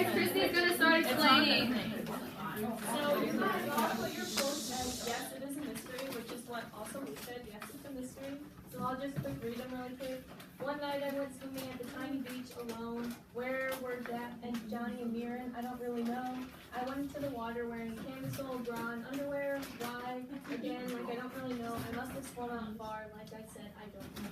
guys, Christy's gonna start explaining. So you might all put your quotes as yes, it is a mystery, which is what also we said, yes, it's a mystery. So I'll just quick read them really quick. One night I went swimming at the tiny beach alone. Where were Jack and Johnny and Mirren? I don't really know. I went into the water wearing camisole, bra, and underwear. Why? Again, like I don't really know. I must have swum out far. Like I said, I don't know.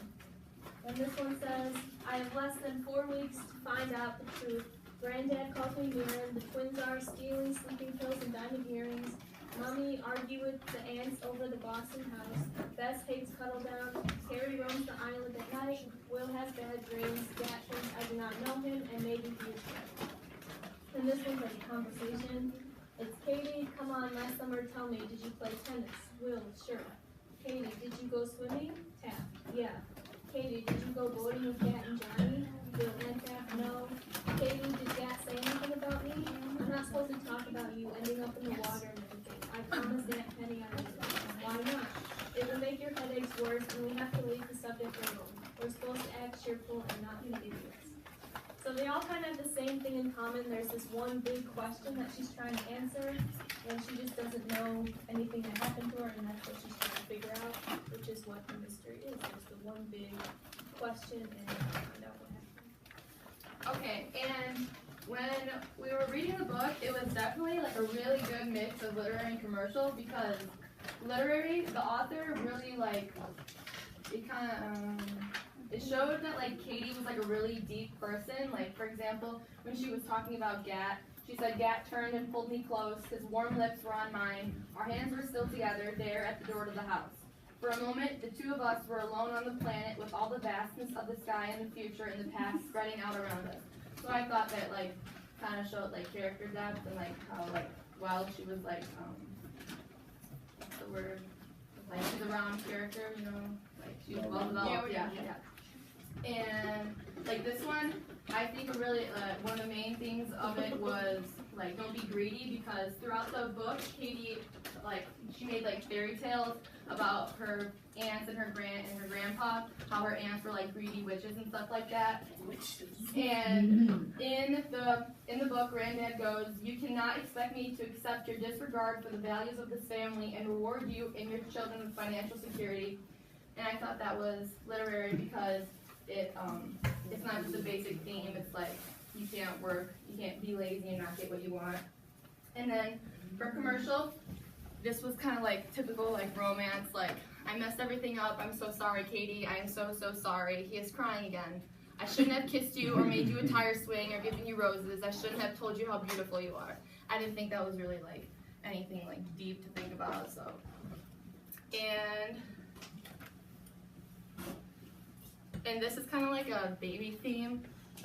And this one says, I have less than 4 weeks to find out the truth. Granddad calls me Mirren. The twins are stealing sleeping pills and diamond earrings. Mommy argued with the aunts over the Boston house. Bess hates cuddle down. Harry roams the island at night. Will has bad dreams. Gat thinks I do not know him, and maybe he is dead. And this one's like a conversation. It's Katie. Come on, last summer, tell me, did you play tennis? Will, sure. Katie, did you go swimming? Tap, yeah. Katie, did you go boating with Gat and Johnny? Will and Tap, no. Katie, did Gat say anything about me? I'm not supposed to talk about you ending up in the water and everything. I promised Aunt Penny I would. Why not? It will make your headaches worse, and we have to leave the subject alone. We're supposed to act cheerful and not be idiots. So they all kind of have the same thing in common. There's this one big question that she's trying to answer, and she just doesn't know anything that happened to her, and that's what she's trying to figure out, which is what the mystery is. There's the one big question, and find out what happened. Okay, and when we were reading the book, it was definitely like a really good mix of literary and commercial, because literary, the author really like, it kind of, it showed that like Katie was like a really deep person. Like for example, when she was talking about Gat, she said, Gat turned and pulled me close, his warm lips were on mine, our hands were still together there at the door to the house. For a moment, the two of us were alone on the planet with all the vastness of the sky and the future and the past spreading out around us. So I thought that like kind of showed like character depth and like how like well she was like what's the word, like she's a round character, you know, like she was well developed. Yeah. And like this one, I think really one of the main things of it was like don't be greedy, because throughout the book, Katie like she made like fairy tales about her aunts and her grandpa, how her aunts were like greedy witches and stuff like that. And in the book, Granddad goes, you cannot expect me to accept your disregard for the values of this family and reward you and your children with financial security. And I thought that was literary because it's not just a basic theme. It's like you can't work, you can't be lazy and not get what you want. And then for commercial, this was kind of like typical like romance, like I messed everything up, I'm so sorry Katie, I am so sorry, he is crying again. I shouldn't have kissed you or made you a tire swing or given you roses, I shouldn't have told you how beautiful you are. I didn't think that was really like anything like deep to think about, so. And this is kind of like a baby theme.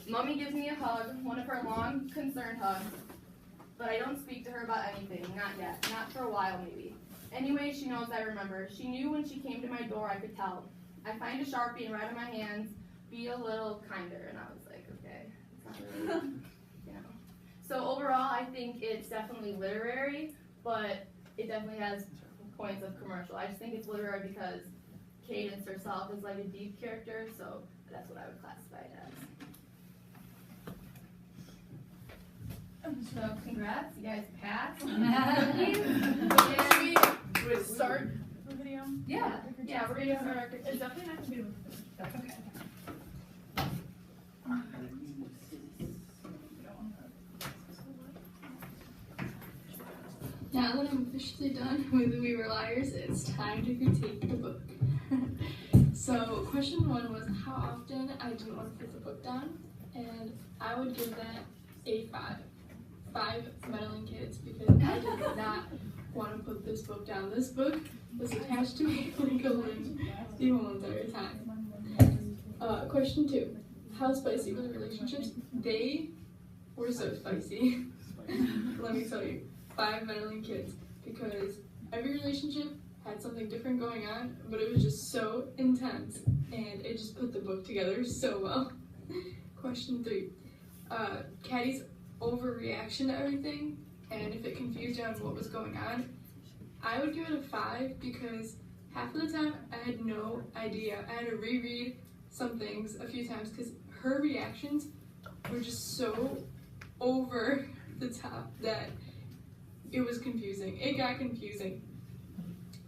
Mommy gives me a hug, one of her long, concerned hugs, but I don't speak to her about anything, not yet, not for a while maybe. Anyway, she knows I remember. She knew when she came to my door, I could tell. I find a Sharpie and write on my hands, be a little kinder, and I was like, okay, it's not really, you know. So overall, I think it's definitely literary, but it definitely has points of commercial. I just think it's literary because Cadence herself is like a deep character, so that's what I would classify it as. So congrats, you guys passed. Wait, start the video? Yeah, we're gonna start our critique. It's definitely not gonna be okay. Now that I'm officially done with We Were Liars, it's time to critique the book. So question 1 was how often I didn't want to put the book down, and I would give that a 5. 5 meddling kids, because I did not want to put this book down. This book was attached to me like a limb the whole entire time. Question 2, how spicy were the relationships? They were so spicy. Let me tell you. 5 meddling kids, because every relationship had something different going on, but it was just so intense, and it just put the book together so well. Question 3, Caddy's overreaction to everything, and if it confused you on what was going on, I would give it a 5, because half of the time I had no idea. I had to reread some things a few times because her reactions were just so over the top that it was confusing. It got confusing.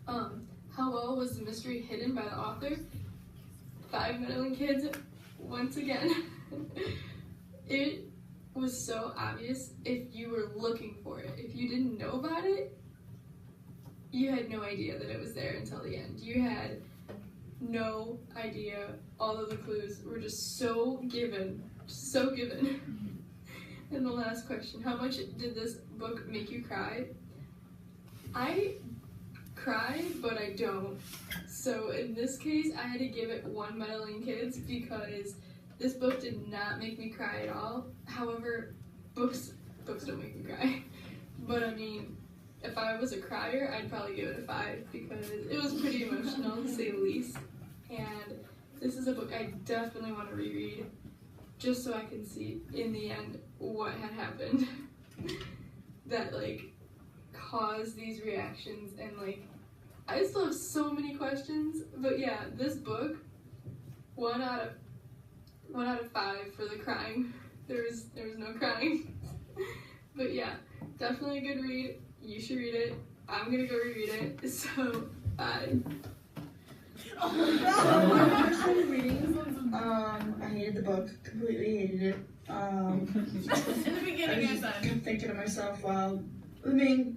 How well was the mystery hidden by the author? 5 meddling kids, once again. It was so obvious if you were looking for it. If you didn't know about it, you had no idea that it was there until the end. You had no idea. All of the clues were just so given. And the last question, how much did this book make you cry? I cry, but I don't. So in this case, I had to give it 1 meddling kids because this book did not make me cry at all. However, books don't make me cry. But I mean, if I was a crier, I'd probably give it a 5 because it was pretty emotional to say the least. And this is a book I definitely want to reread just so I can see in the end what had happened that like caused these reactions. And like I still have so many questions, but yeah, this book 1 out of 5 for the crying. There was no crying. But yeah, definitely a good read. You should read it. I'm gonna go reread it. So bye. My first time reading, I hated the book, completely hated it. In the beginning, I was said. kept thinking to myself, wow, the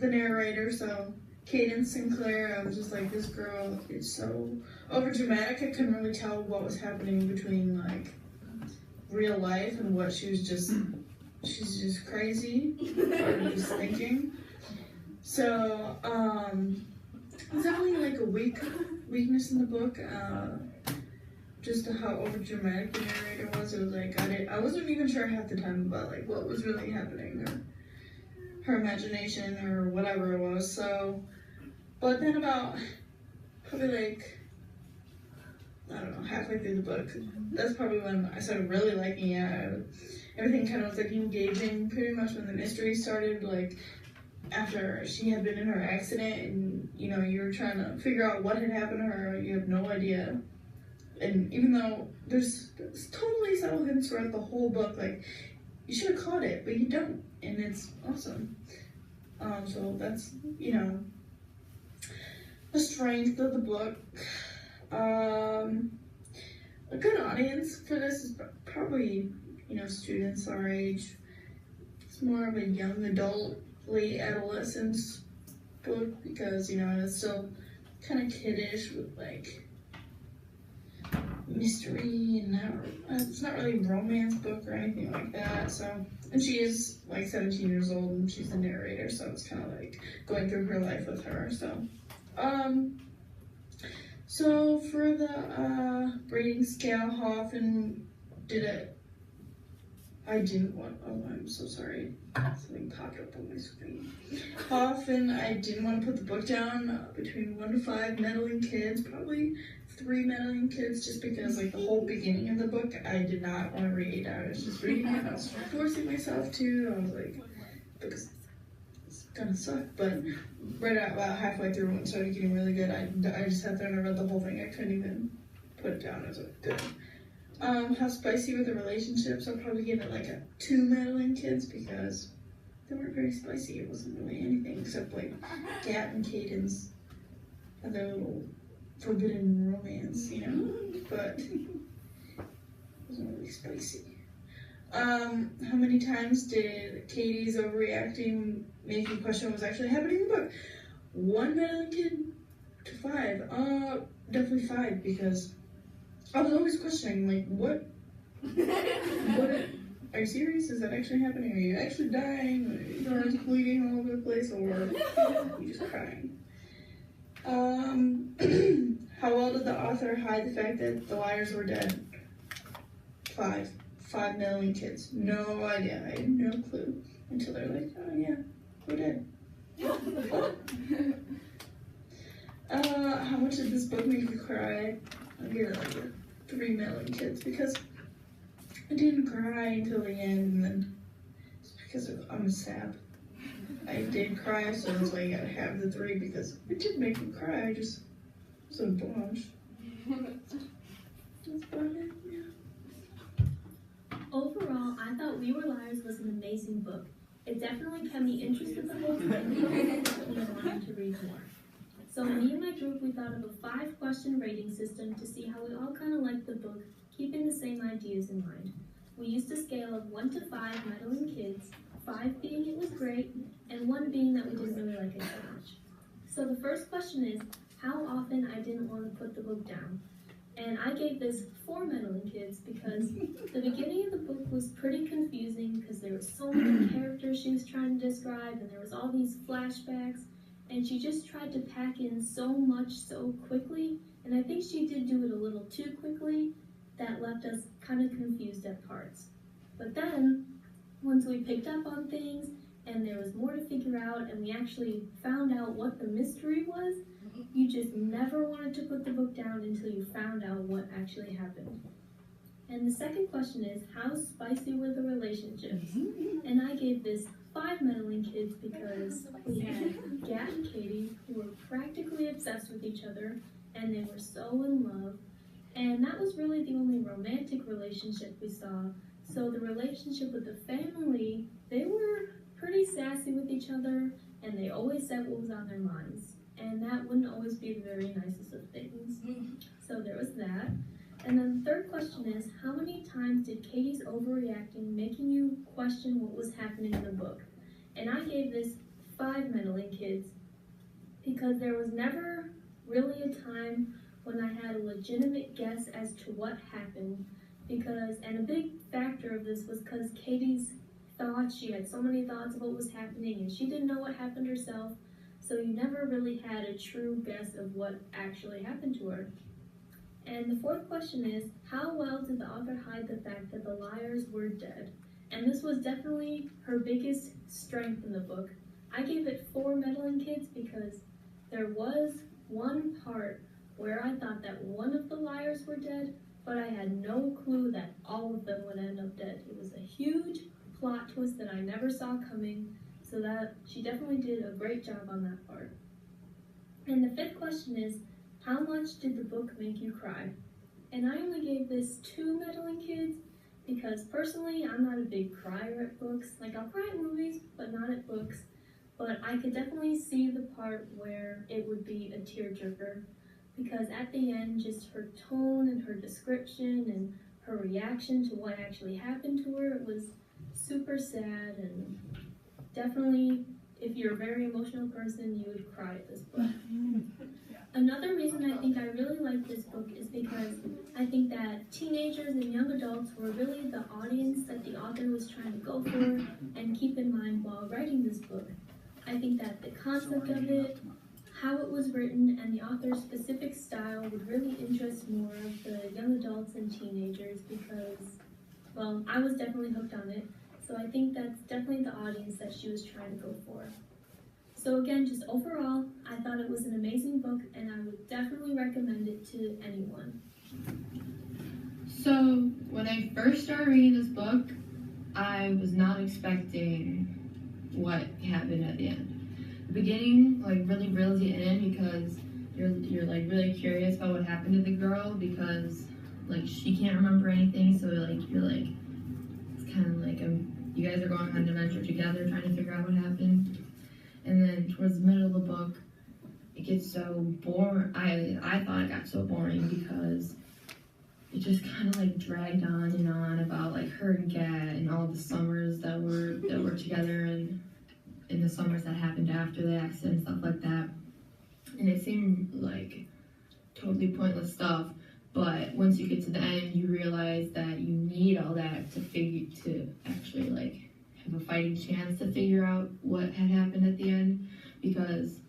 narrator, so Cadence Sinclair, I was just like, this girl is so over dramatic. I couldn't really tell what was happening between like real life and what she's just crazy or just thinking. So, it's definitely like a weakness in the book, just how over dramatic the narrator was. It was like, I wasn't even sure half the time about like what was really happening or her imagination or whatever it was. So, but then about probably like, I don't know, halfway through the book, that's probably when I started really liking it. Everything kind of was like engaging pretty much when the mystery started, like after she had been in her accident and, you know, you were trying to figure out what had happened to her, you have no idea. And even though there's totally subtle hints throughout the whole book, like, you should have caught it, but you don't, and it's awesome. So that's, you know, the strength of the book. A good audience for this is probably, you know, students our age. It's more of a young adult, late adolescence book because, you know, it's still kind of kiddish with like mystery and it's not really a romance book or anything like that. So, and she is like 17 years old and she's the narrator, so it's kind of like going through her life with her. So for the rating scale, how often did it? I didn't want, oh, I'm so sorry. Something popped up on my screen. How often I didn't want to put the book down, between 1 to 5 meddling kids, probably 3 meddling kids, just because like the whole beginning of the book, I did not want to read. I was just reading it, I was forcing myself to, I was like, because it's gonna suck, but right about halfway through when it started getting really good, I just sat there and I read the whole thing. I couldn't even put it down. I was like, good. How spicy were the relationships? I'll probably give it like a 2 meddling kids because they weren't very spicy. It wasn't really anything except like Kat and Cadence and their little forbidden romance, you know, but it wasn't really spicy. How many times did Katie's overreacting make you question what was actually happening in the book? 1 meddling kid to 5. Definitely 5 because I was always questioning, like, what, are you serious? Is that actually happening? Are you actually dying? Are your arms bleeding all over the place? Or are you just crying? How well did the author hide the fact that the liars were dead? 5 meddling kids. No idea. I had no clue until they're like, oh yeah, we're dead. How much did this book make you cry? I'll give it like 3 meddling kids because I didn't cry until the end, and then it's because I'm a sap. I did cry, so that's why you gotta have the 3 because it did make me cry. I just was a bunch. That's about it. Yeah. Overall, overall, I thought We Were Liars was an amazing book. It definitely kept me interested in the book and definitely wanted to read more. So me and my group, we thought of a 5-question rating system to see how we all kind of liked the book, keeping the same ideas in mind. We used a scale of 1 to 5 meddling kids, 5 being it was great, and 1 being that we didn't really like it so much. So the first question is, how often I didn't want to put the book down. And I gave this 4 meddling kids because the beginning of the book was pretty confusing because there were so many characters she was trying to describe and there was all these flashbacks and she just tried to pack in so much so quickly, and I think she did do it a little too quickly that left us kind of confused at parts. But then, once we picked up on things and there was more to figure out and we actually found out what the mystery was, you just never wanted to put the book down until you found out what actually happened. And the second question is, how spicy were the relationships? And I gave this 5 meddling kids because we had Gat and Katie who were practically obsessed with each other and they were so in love. And that was really the only romantic relationship we saw. So the relationship with the family, they were pretty sassy with each other and they always said what was on their minds. And that wouldn't always be the very nicest of things. So there was that. And then the third question is, how many times did Katie's overreacting making you question what was happening in the book? And I gave this 5 meddling kids because there was never really a time when I had a legitimate guess as to what happened. And a big factor of this was because Katie's thoughts, she had so many thoughts of what was happening and she didn't know what happened herself. So you never really had a true guess of what actually happened to her. And the fourth question is, how well did the author hide the fact that the liars were dead? And this was definitely her biggest strength in the book. I gave it 4 meddling kids because there was one part where I thought that one of the liars were dead, but I had no clue that all of them would end up dead. It was a huge plot twist that I never saw coming. So that she definitely did a great job on that part. And the 5th question is, how much did the book make you cry? And I only gave this 2 meddling kids because personally I'm not a big crier at books. Like I'll cry at movies, but not at books. But I could definitely see the part where it would be a tearjerker because at the end, just her tone and her description and her reaction to what actually happened to her, it was super sad and definitely, if you're a very emotional person, you would cry at this book. Another reason I think I really like this book is because I think that teenagers and young adults were really the audience that the author was trying to go for and keep in mind while writing this book. I think that the concept of it, how it was written, and the author's specific style would really interest more of the young adults and teenagers because, well, I was definitely hooked on it. So I think that's definitely the audience that she was trying to go for. So again, just overall, I thought it was an amazing book and I would definitely recommend it to anyone. So when I first started reading this book, I was not expecting what happened at the end. The beginning really reels you in because you're really curious about what happened to the girl because she can't remember anything, so you're it's kind of you guys are going on an adventure together trying to figure out what happened. And then towards the middle of the book, it gets so boring. I thought it got so boring because it just kind of dragged on and on about her and Gat and all the summers that were together and in the summers that happened after the accident and stuff like that. And it seemed like totally pointless stuff. But once you get to the end, you realize that you need all that to actually have a fighting chance to figure out what had happened at the end, because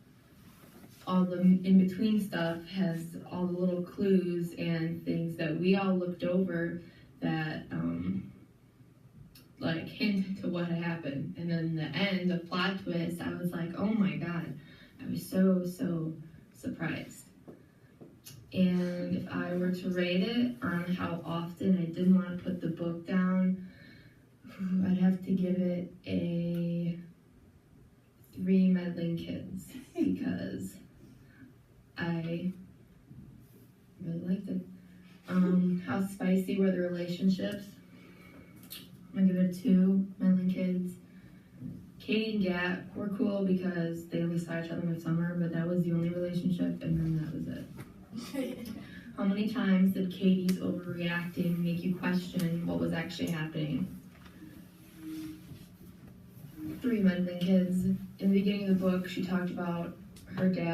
all the in-between stuff has all the little clues and things that we all looked over that hint to what had happened. And then the end, the plot twist, I was like, oh my god, I was so surprised. And if I were to rate it on how often I didn't want to put the book down, I'd have to give it a 3 meddling kids because I really liked it. How spicy were the relationships? I'm gonna give it 2 meddling kids. Katie and Gat were cool because they only saw each other in the summer, but that was the only relationship, and then that was it. How many times did Katie's overreacting make you question what was actually happening? 3 meddling kids. In the beginning of the book, she talked about her dad